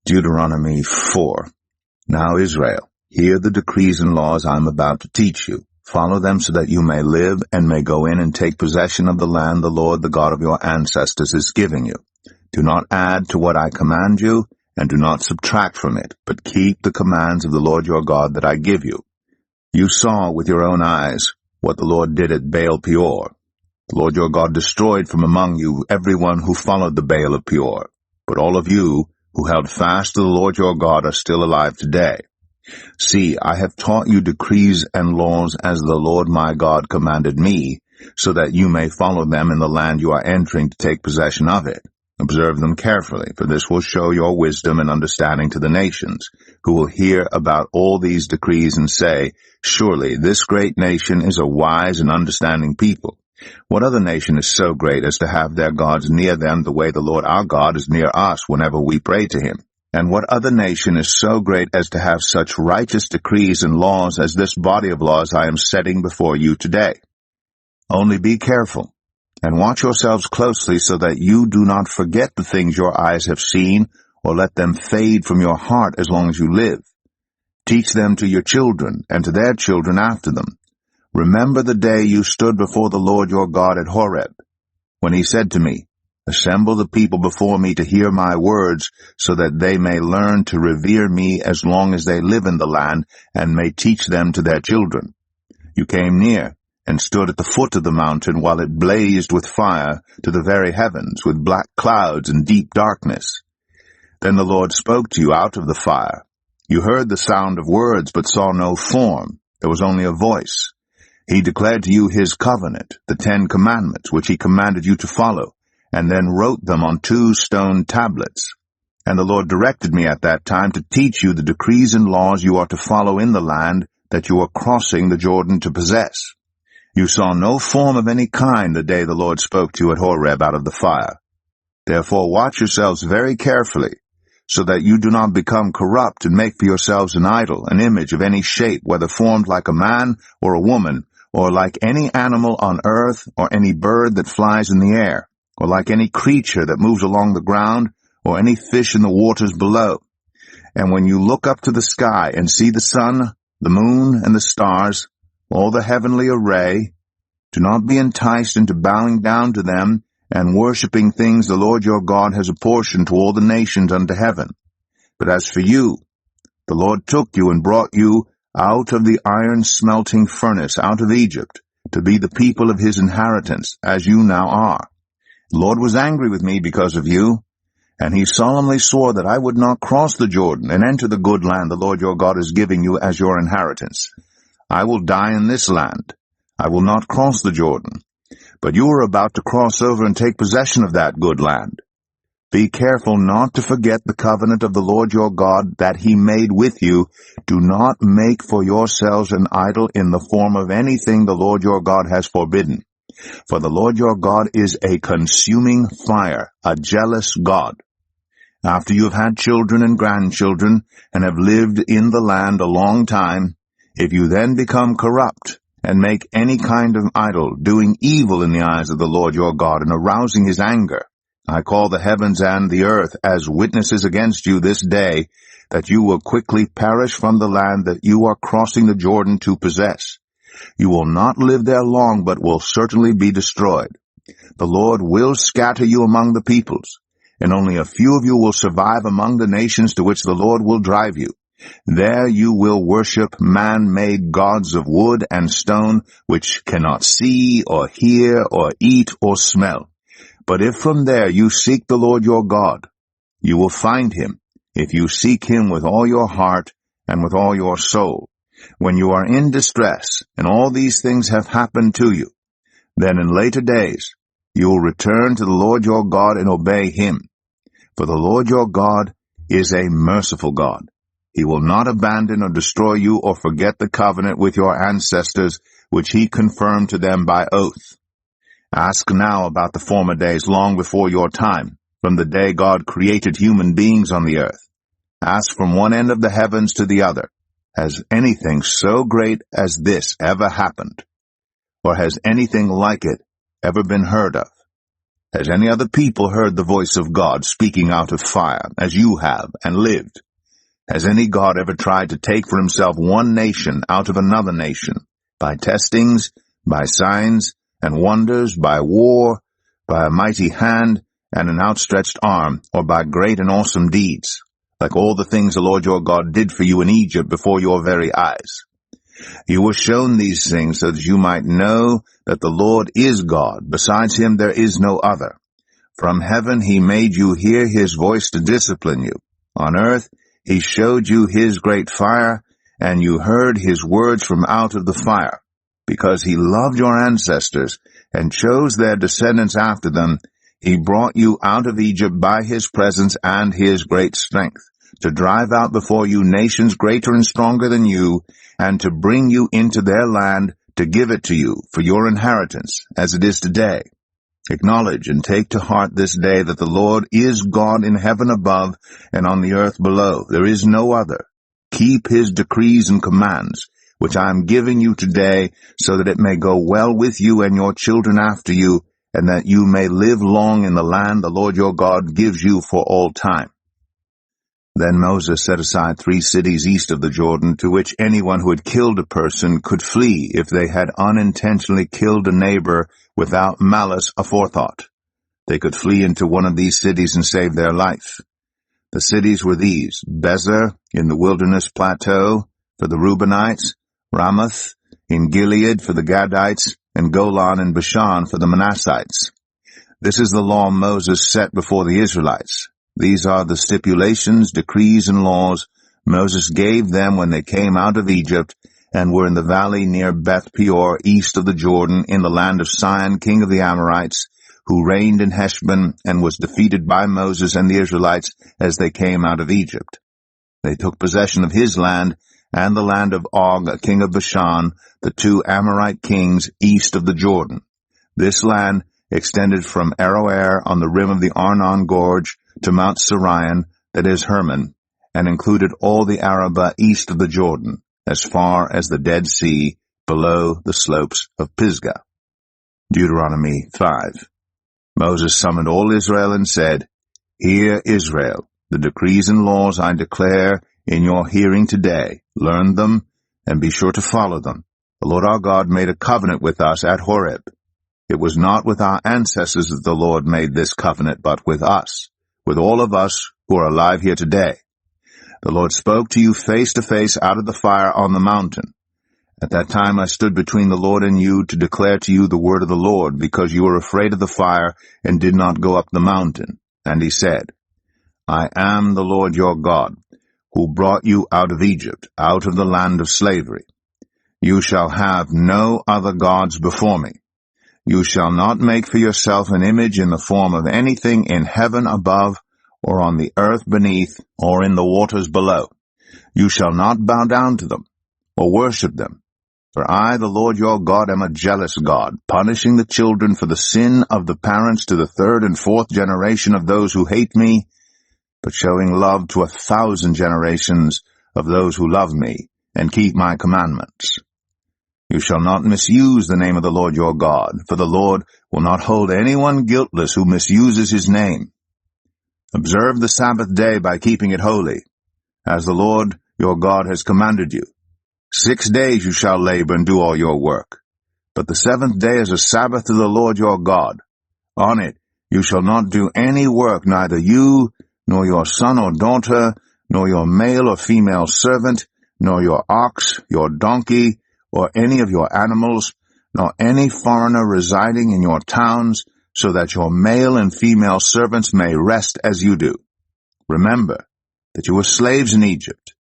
Deuteronomy 4. Now Israel, hear the decrees and laws I am about to teach you. Follow them so that you may live and may go in and take possession of the land the Lord, the God of your ancestors, is giving you. Do not add to what I command you, and do not subtract from it, but keep the commands of the Lord your God that I give you. You saw with your own eyes what the Lord did at Baal Peor. The Lord your God destroyed from among you everyone who followed the Baal of Peor. But all of you who held fast to the Lord your God are still alive today. See, I have taught you decrees and laws as the Lord my God commanded me, so that you may follow them in the land you are entering to take possession of it. Observe them carefully, for this will show your wisdom and understanding to the nations, who will hear about all these decrees and say, surely this great nation is a wise and understanding people. What other nation is so great as to have their gods near them the way the Lord our God is near us whenever we pray to him? And what other nation is so great as to have such righteous decrees and laws as this body of laws I am setting before you today? Only be careful, and watch yourselves closely so that you do not forget the things your eyes have seen, or let them fade from your heart as long as you live. Teach them to your children, and to their children after them. Remember the day you stood before the Lord your God at Horeb, when he said to me, assemble the people before me to hear my words, so that they may learn to revere me as long as they live in the land, and may teach them to their children. You came near, and stood at the foot of the mountain while it blazed with fire to the very heavens, with black clouds and deep darkness. Then the Lord spoke to you out of the fire. You heard the sound of words, but saw no form. There was only a voice. He declared to you his covenant, the 10 Commandments, which he commanded you to follow, and then wrote them on 2 stone tablets. And the Lord directed me at that time to teach you the decrees and laws you are to follow in the land that you are crossing the Jordan to possess. You saw no form of any kind the day the Lord spoke to you at Horeb out of the fire. Therefore watch yourselves very carefully, so that you do not become corrupt and make for yourselves an idol, an image of any shape, whether formed like a man or a woman, or like any animal on earth, or any bird that flies in the air, or like any creature that moves along the ground, or any fish in the waters below. And when you look up to the sky and see the sun, the moon, and the stars, all the heavenly array, do not be enticed into bowing down to them and worshipping things the Lord your God has apportioned to all the nations under heaven. But as for you, the Lord took you and brought you out of the iron-smelting furnace, out of Egypt, to be the people of his inheritance, as you now are. The Lord was angry with me because of you, and he solemnly swore that I would not cross the Jordan and enter the good land the Lord your God is giving you as your inheritance. I will die in this land. I will not cross the Jordan. But you are about to cross over and take possession of that good land. Be careful not to forget the covenant of the Lord your God that he made with you. Do not make for yourselves an idol in the form of anything the Lord your God has forbidden. For the Lord your God is a consuming fire, a jealous God. After you have had children and grandchildren, and have lived in the land a long time, if you then become corrupt, and make any kind of idol, doing evil in the eyes of the Lord your God, and arousing his anger, I call the heavens and the earth as witnesses against you this day, that you will quickly perish from the land that you are crossing the Jordan to possess. You will not live there long, but will certainly be destroyed. The Lord will scatter you among the peoples, and only a few of you will survive among the nations to which the Lord will drive you. There you will worship man-made gods of wood and stone, which cannot see or hear or eat or smell. But if from there you seek the Lord your God, you will find him, if you seek him with all your heart and with all your soul. When you are in distress, and all these things have happened to you, then in later days you will return to the Lord your God and obey him. For the Lord your God is a merciful God. He will not abandon or destroy you or forget the covenant with your ancestors, which he confirmed to them by oath. Ask now about the former days long before your time, from the day God created human beings on the earth. Ask from one end of the heavens to the other, has anything so great as this ever happened? Or has anything like it ever been heard of? Has any other people heard the voice of God speaking out of fire, as you have, and lived? Has any God ever tried to take for himself one nation out of another nation, by testings, by signs and wonders, by war, by a mighty hand and an outstretched arm, or by great and awesome deeds, like all the things the Lord your God did for you in Egypt before your very eyes? You were shown these things so that you might know that the Lord is God. Besides him there is no other. From heaven he made you hear his voice to discipline you. On earth he showed you his great fire, and you heard his words from out of the fire. Because he loved your ancestors and chose their descendants after them, he brought you out of Egypt by his presence and his great strength, to drive out before you nations greater and stronger than you, and to bring you into their land, to give it to you for your inheritance, as it is today. Acknowledge and take to heart this day that the Lord is God in heaven above and on the earth below. There is no other. Keep his decrees and commands, which I am giving you today, so that it may go well with you and your children after you, and that you may live long in the land the Lord your God gives you for all time. Then Moses set aside 3 cities east of the Jordan, to which anyone who had killed a person could flee if they had unintentionally killed a neighbor without malice aforethought. They could flee into one of these cities and save their life. The cities were these: Bezer in the wilderness plateau for the Reubenites, Ramoth in Gilead for the Gadites, and Golan in Bashan for the Manassites. This is the law Moses set before the Israelites. These are the stipulations, decrees, and laws Moses gave them when they came out of Egypt and were in the valley near Beth Peor, east of the Jordan, in the land of Sihon, king of the Amorites, who reigned in Heshbon and was defeated by Moses and the Israelites as they came out of Egypt. They took possession of his land and the land of Og, king of Bashan, the 2 Amorite kings east of the Jordan. This land extended from Aroer on the rim of the Arnon Gorge to Mount Sirion, that is Hermon, and included all the Arabah east of the Jordan, as far as the Dead Sea, below the slopes of Pisgah. Deuteronomy 5. Moses summoned all Israel and said, Hear, Israel, the decrees and laws I declare in your hearing today. Learn them, and be sure to follow them. The Lord our God made a covenant with us at Horeb. It was not with our ancestors that the Lord made this covenant, but with us, with all of us who are alive here today. The Lord spoke to you face to face out of the fire on the mountain. At that time I stood between the Lord and you to declare to you the word of the Lord, because you were afraid of the fire and did not go up the mountain. And he said, I am the Lord your God, who brought you out of Egypt, out of the land of slavery. You shall have no other gods before me. You shall not make for yourself an image in the form of anything in heaven above, or on the earth beneath, or in the waters below. You shall not bow down to them, or worship them. For I, the Lord your God, am a jealous God, punishing the children for the sin of the parents to the 3rd and 4th generation of those who hate me, but showing love to 1,000 generations of those who love me and keep my commandments. You shall not misuse the name of the Lord your God, for the Lord will not hold anyone guiltless who misuses his name. Observe the Sabbath day by keeping it holy, as the Lord your God has commanded you. 6 days you shall labor and do all your work. But the 7th day is a Sabbath to the Lord your God. On it you shall not do any work, neither you, nor your son or daughter, nor your male or female servant, nor your ox, your donkey, or any of your animals, nor any foreigner residing in your towns, so that your male and female servants may rest as you do. Remember that you were slaves in Egypt,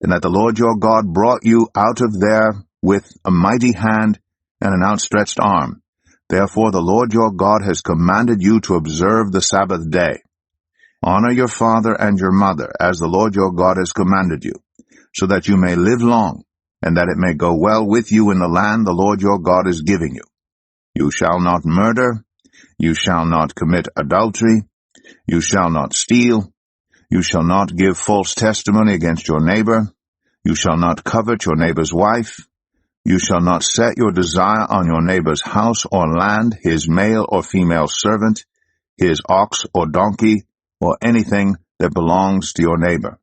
and that the Lord your God brought you out of there with a mighty hand and an outstretched arm. Therefore the Lord your God has commanded you to observe the Sabbath day. Honor your father and your mother, as the Lord your God has commanded you, so that you may live long, and that it may go well with you in the land the Lord your God is giving you. You shall not murder. You shall not commit adultery. You shall not steal. You shall not give false testimony against your neighbor. You shall not covet your neighbor's wife. You shall not set your desire on your neighbor's house or land, his male or female servant, his ox or donkey, or anything that belongs to your neighbor.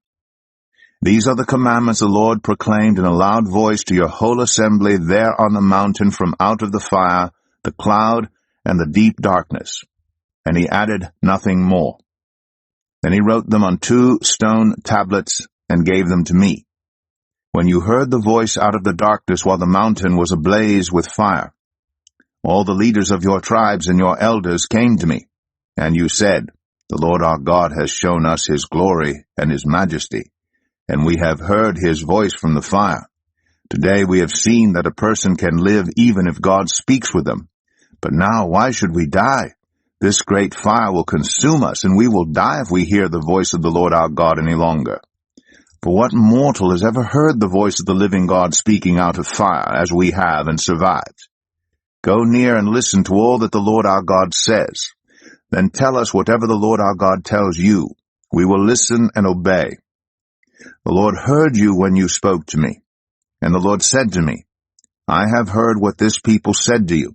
These are the commandments the Lord proclaimed in a loud voice to your whole assembly there on the mountain from out of the fire, the cloud, and the deep darkness. And he added nothing more. Then he wrote them on 2 stone tablets and gave them to me. When you heard the voice out of the darkness while the mountain was ablaze with fire, all the leaders of your tribes and your elders came to me, and you said, The Lord our God has shown us his glory and his majesty, and we have heard his voice from the fire. Today we have seen that a person can live even if God speaks with them. But now why should we die? This great fire will consume us, and we will die if we hear the voice of the Lord our God any longer. For what mortal has ever heard the voice of the living God speaking out of fire, as we have, and survived? Go near and listen to all that the Lord our God says. Then tell us whatever the Lord our God tells you. We will listen and obey. The Lord heard you when you spoke to me. And the Lord said to me, I have heard what this people said to you.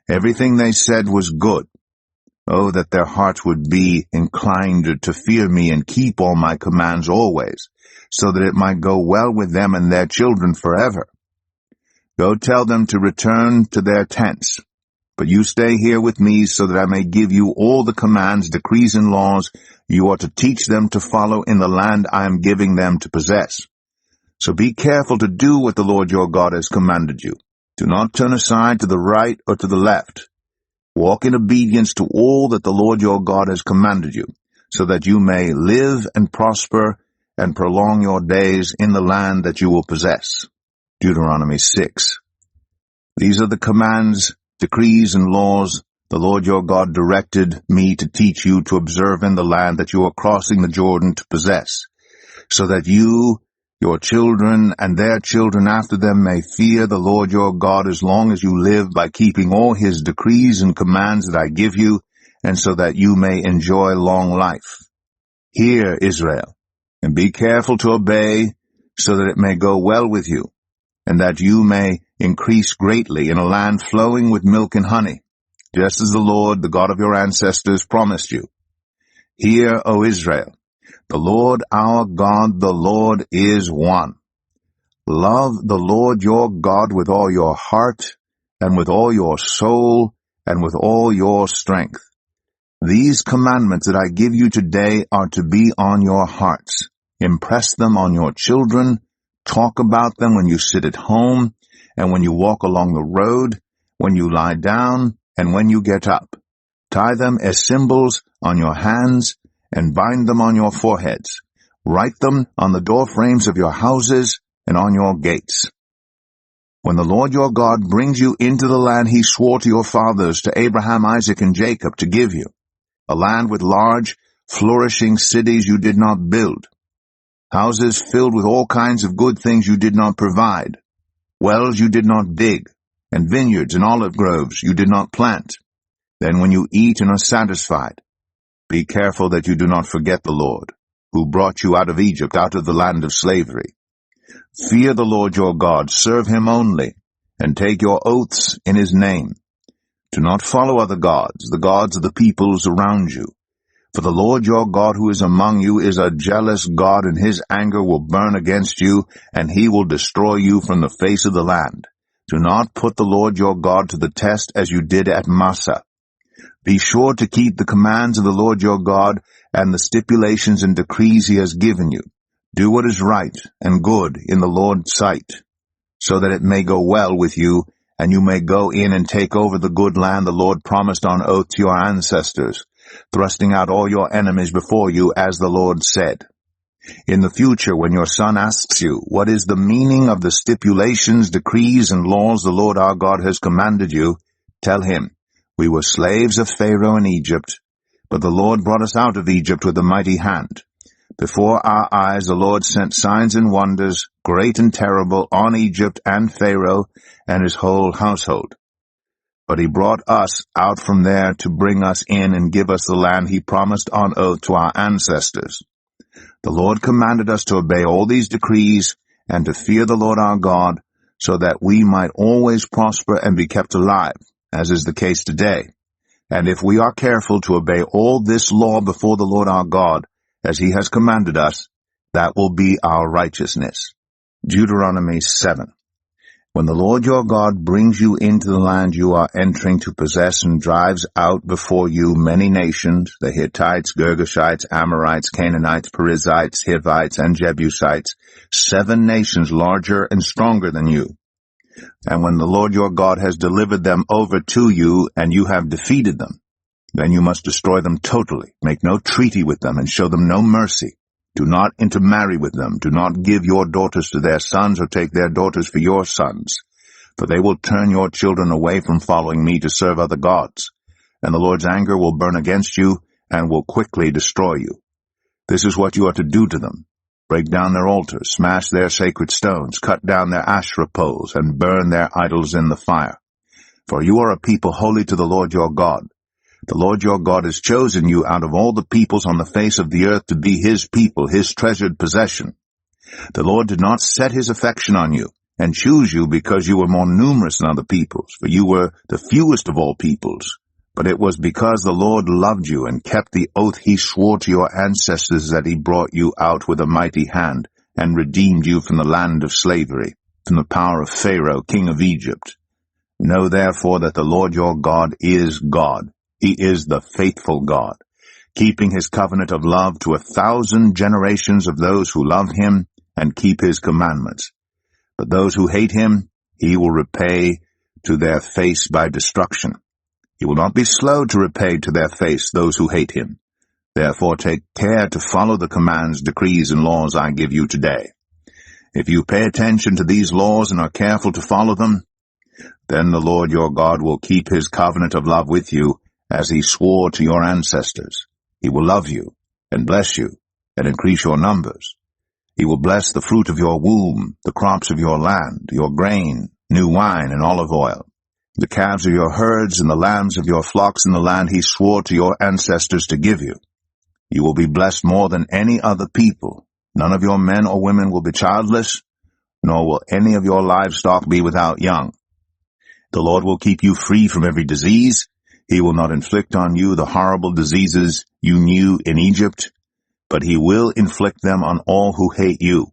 Everything they said was good. Oh, that their hearts would be inclined to fear me and keep all my commands always, so that it might go well with them and their children forever. Go tell them to return to their tents. But you stay here with me so that I may give you all the commands, decrees, and laws you are to teach them to follow in the land I am giving them to possess. So be careful to do what the Lord your God has commanded you. Do not turn aside to the right or to the left. Walk in obedience to all that the Lord your God has commanded you, so that you may live and prosper and prolong your days in the land that you will possess. Deuteronomy 6. These are the commands, decrees, and laws the Lord your God directed me to teach you to observe in the land that you are crossing the Jordan to possess, so that you, your children, and their children after them may fear the Lord your God as long as you live by keeping all his decrees and commands that I give you, and so that you may enjoy long life. Hear, Israel, and be careful to obey, so that it may go well with you, and that you may increase greatly in a land flowing with milk and honey, just as the Lord, the God of your ancestors, promised you. Hear, O Israel, the Lord our God, the Lord is one. Love the Lord your God with all your heart, and with all your soul, and with all your strength. These commandments that I give you today are to be on your hearts. Impress them on your children. Talk about them when you sit at home, and when you walk along the road, when you lie down, and when you get up. Tie them as symbols on your hands, and bind them on your foreheads. Write them on the doorframes of your houses and on your gates. When the Lord your God brings you into the land he swore to your fathers, to Abraham, Isaac, and Jacob, to give you, a land with large, flourishing cities you did not build, houses filled with all kinds of good things you did not provide, wells you did not dig, and vineyards and olive groves you did not plant. Then when you eat and are satisfied, be careful that you do not forget the Lord, who brought you out of Egypt, out of the land of slavery. Fear the Lord your God, serve him only, and take your oaths in his name. Do not follow other gods, the gods of the peoples around you. For the Lord your God who is among you is a jealous God, and his anger will burn against you, and he will destroy you from the face of the land. Do not put the Lord your God to the test as you did at Massah. Be sure to keep the commands of the Lord your God and the stipulations and decrees he has given you. Do what is right and good in the Lord's sight, so that it may go well with you, and you may go in and take over the good land the Lord promised on oath to your ancestors, thrusting out all your enemies before you, as the Lord said. In the future, when your son asks you, what is the meaning of the stipulations, decrees, and laws the Lord our God has commanded you, tell him, we were slaves of Pharaoh in Egypt, but the Lord brought us out of Egypt with a mighty hand. Before our eyes the Lord sent signs and wonders, great and terrible, on Egypt and Pharaoh and his whole household. But he brought us out from there to bring us in and give us the land he promised on oath to our ancestors. The Lord commanded us to obey all these decrees and to fear the Lord our God, so that we might always prosper and be kept alive, as is the case today. And if we are careful to obey all this law before the Lord our God, as he has commanded us, that will be our righteousness. Deuteronomy 7. When the Lord your God brings you into the land you are entering to possess and drives out before you many nations, the Hittites, Girgashites, Amorites, Canaanites, Perizzites, Hivites, and Jebusites, 7 nations larger and stronger than you. And when the Lord your God has delivered them over to you, and you have defeated them, then you must destroy them totally. Make no treaty with them, and show them no mercy. Do not intermarry with them. Do not give your daughters to their sons, or take their daughters for your sons. For they will turn your children away from following me to serve other gods. And the Lord's anger will burn against you, and will quickly destroy you. This is what you are to do to them. Break down their altars, smash their sacred stones, cut down their Asherah poles, and burn their idols in the fire. For you are a people holy to the Lord your God. The Lord your God has chosen you out of all the peoples on the face of the earth to be his people, his treasured possession. The Lord did not set his affection on you, and choose you because you were more numerous than other peoples, for you were the fewest of all peoples. But it was because the Lord loved you and kept the oath he swore to your ancestors that he brought you out with a mighty hand, and redeemed you from the land of slavery, from the power of Pharaoh, king of Egypt. Know therefore that the Lord your God is God. He is the faithful God, keeping his covenant of love to 1,000 generations of those who love him and keep his commandments. But those who hate him, he will repay to their face by destruction. He will not be slow to repay to their face those who hate him. Therefore take care to follow the commands, decrees, and laws I give you today. If you pay attention to these laws and are careful to follow them, then the Lord your God will keep his covenant of love with you, as he swore to your ancestors. He will love you, and bless you, and increase your numbers. He will bless the fruit of your womb, the crops of your land, your grain, new wine, and olive oil, the calves of your herds, and the lambs of your flocks in the land he swore to your ancestors to give you. You will be blessed more than any other people. None of your men or women will be childless, nor will any of your livestock be without young. The Lord will keep you free from every disease. He will not inflict on you the horrible diseases you knew in Egypt, but he will inflict them on all who hate you.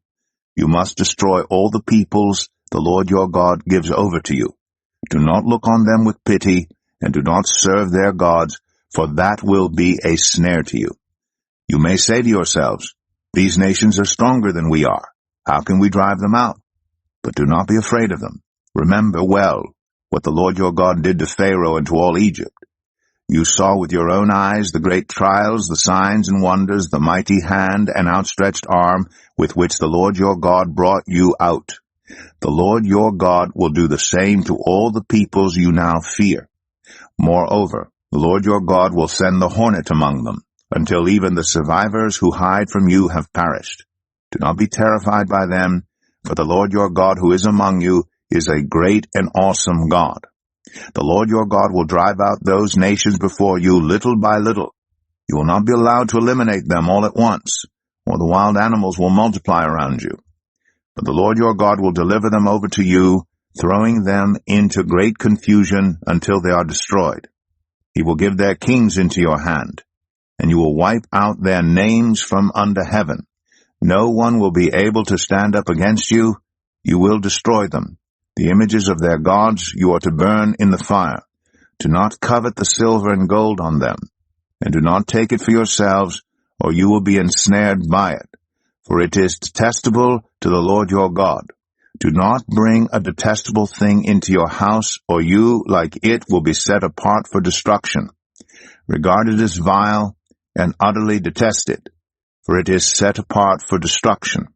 You must destroy all the peoples the Lord your God gives over to you. Do not look on them with pity, and do not serve their gods, for that will be a snare to you. You may say to yourselves, these nations are stronger than we are. How can we drive them out? But do not be afraid of them. Remember well what the Lord your God did to Pharaoh and to all Egypt. You saw with your own eyes the great trials, the signs and wonders, the mighty hand and outstretched arm with which the Lord your God brought you out. The Lord your God will do the same to all the peoples you now fear. Moreover, the Lord your God will send the hornet among them, until even the survivors who hide from you have perished. Do not be terrified by them, for the Lord your God who is among you is a great and awesome God. The Lord your God will drive out those nations before you little by little. You will not be allowed to eliminate them all at once, or the wild animals will multiply around you. But the Lord your God will deliver them over to you, throwing them into great confusion until they are destroyed. He will give their kings into your hand, and you will wipe out their names from under heaven. No one will be able to stand up against you. You will destroy them. The images of their gods you are to burn in the fire. Do not covet the silver and gold on them, and do not take it for yourselves, or you will be ensnared by it. For it is detestable to the Lord your God. Do not bring a detestable thing into your house, or you, like it, will be set apart for destruction. Regard it as vile, and utterly detest it, for it is set apart for destruction.